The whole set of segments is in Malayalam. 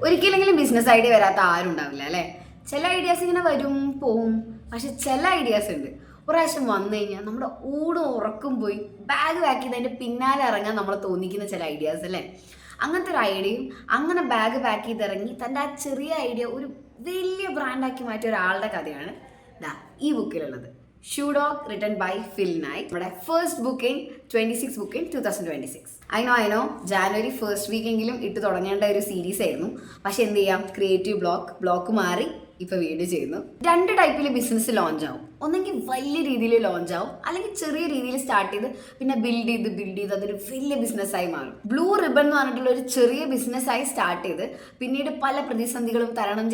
ഒരിക്കലെങ്കിലും ബിസിനസ് ഐഡിയ വരാത്ത ആരും ഉണ്ടാവില്ല അല്ലേ? ചില ഐഡിയാസ് ഇങ്ങനെ വരും പോവും, പക്ഷെ ചില ഐഡിയാസ് ഉണ്ട് പ്രാവശ്യം വന്നു കഴിഞ്ഞാൽ നമ്മുടെ ഊടും ഉറക്കും പോയി ബാഗ് പാക്ക് ചെയ്തതിൻ്റെ പിന്നാലെ ഇറങ്ങാൻ നമ്മളെ തോന്നിക്കുന്ന ചില ഐഡിയാസ് അല്ലേ? അങ്ങനത്തെ ഒരു ഐഡിയയും അങ്ങനെ ബാഗ് പാക്ക് ചെയ്തിറങ്ങി തൻ്റെ ആ ചെറിയ ഐഡിയ ഒരു വലിയ ബ്രാൻഡാക്കി മാറ്റിയ ഒരാളുടെ കഥയാണ് ദാ ഈ ബുക്കിലുള്ളത്. Shoe dog written by Phil Knight. നമ്മുടെ first booking 26 booking 2026. I know January first വീക്കെങ്കിലും ഇട്ട് തുടങ്ങേണ്ട ഒരു സീരീസ് ആയിരുന്നു. പക്ഷെ എന്ത് ചെയ്യാം, ക്രിയേറ്റീവ് ബ്ലോക്ക് മാറി ഇപ്പൊ വീഡിയോ ചെയ്യുന്നു. രണ്ട് ടൈപ്പിൽ ബിസിനസ് ലോഞ്ച് ആവും. ഒന്നെങ്കിൽ വലിയ രീതിയിൽ ലോഞ്ച് ആവും, അല്ലെങ്കിൽ ചെറിയ രീതിയിൽ സ്റ്റാർട്ട് ചെയ്ത് പിന്നെ ബിൽഡ് ചെയ്ത് അതൊരു വലിയ ബിസിനസ്സായി മാറും. ബ്ലൂ റിബൺ എന്ന് പറഞ്ഞിട്ടുള്ള ഒരു ചെറിയ ബിസിനസ്സായി സ്റ്റാർട്ട് ചെയ്ത് പിന്നീട് പല പ്രതിസന്ധികളും തരണം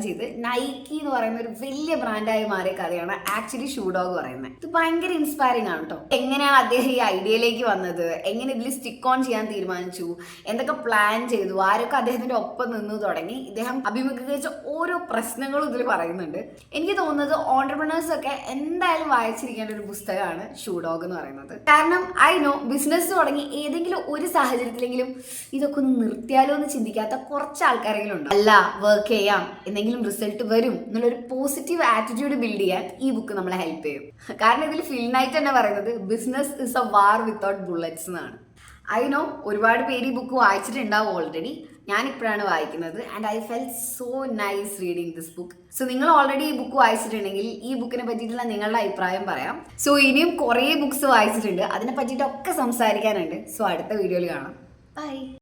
ചെയ്ത് നൈക്കി എന്ന് പറയുന്ന ഒരു വലിയ ബ്രാൻഡായി മാറിയ കഥയാണ് ആക്ച്വലി ഷൂ ഡോഗ് പറയുന്നത്. ഇത് ഭയങ്കര ഇൻസ്പയറിംഗ് ആണ് കേട്ടോ. എങ്ങനെയാണ് അദ്ദേഹം ഈ ഐഡിയയിലേക്ക് വന്നത്, എങ്ങനെ ഇതിൽ സ്റ്റിക്ക് ഓൺ ചെയ്യാൻ തീരുമാനിച്ചു, എന്തൊക്കെ പ്ലാൻ ചെയ്തു, ആരൊക്കെ അദ്ദേഹത്തിന്റെ ഒപ്പം നിന്ന് തുടങ്ങി, ഇദ്ദേഹം അഭിമുഖീകരിച്ച ഓരോ പ്രശ്നങ്ങളും ഇതിൽ പറയുന്നുണ്ട്. എനിക്ക് തോന്നുന്നത് ഓൺട്രപ്രണേഴ്സ് ഒക്കെ എന്തായാലും വായിച്ചിരിക്കേണ്ട ഒരു പുസ്തകമാണ് ഷൂ ഡോഗ് എന്ന് പറയുന്നത്. കാരണം ഐ നോ ബിസിനസ് തുടങ്ങി ഏതെങ്കിലും ഒരു സാഹചര്യത്തിലെങ്കിലും ഇതൊക്കെ ഒന്ന് നിർത്തിയാലോ എന്ന് ചിന്തിക്കാത്ത കുറച്ച് ആൾക്കാരെങ്കിലും ഉണ്ട്. അല്ല, വർക്ക് ചെയ്യാം, എന്തെങ്കിലും റിസൾട്ട് വരും എന്നുള്ളൊരു പോസിറ്റീവ് ആറ്റിറ്റ്യൂഡ് ബിൽഡ് ചെയ്യാൻ ഈ ബുക്ക് നമ്മളെ ഹെൽപ്പ് ചെയ്യും. കാരണം ഇതിൽ ഫിൽ നൈറ്റ് തന്നെ പറയുന്നത് business is a war without bullets എന്നാണ്. ഐ നോ ഒരുപാട് പേര് ഈ ബുക്ക് വായിച്ചിട്ടുണ്ടാവും ഓൾറെഡി. ഞാനിപ്പോഴാണ് വായിക്കുന്നത് and I fell so nice reading this book. So നിങ്ങൾ ഓൾറെഡി ഈ ബുക്ക് വായിച്ചിട്ടുണ്ടെങ്കിൽ ഈ ബുക്കിനെ പറ്റിയിട്ടുള്ള നിങ്ങളുടെ അഭിപ്രായം പറയാം. സോ ഇനിയും കുറേ ബുക്സ് വായിച്ചിട്ടുണ്ട്, അതിനെ പറ്റിയിട്ടൊക്കെ സംസാരിക്കാനുണ്ട്. സോ അടുത്ത വീഡിയോയിൽ കാണാം. ബൈ.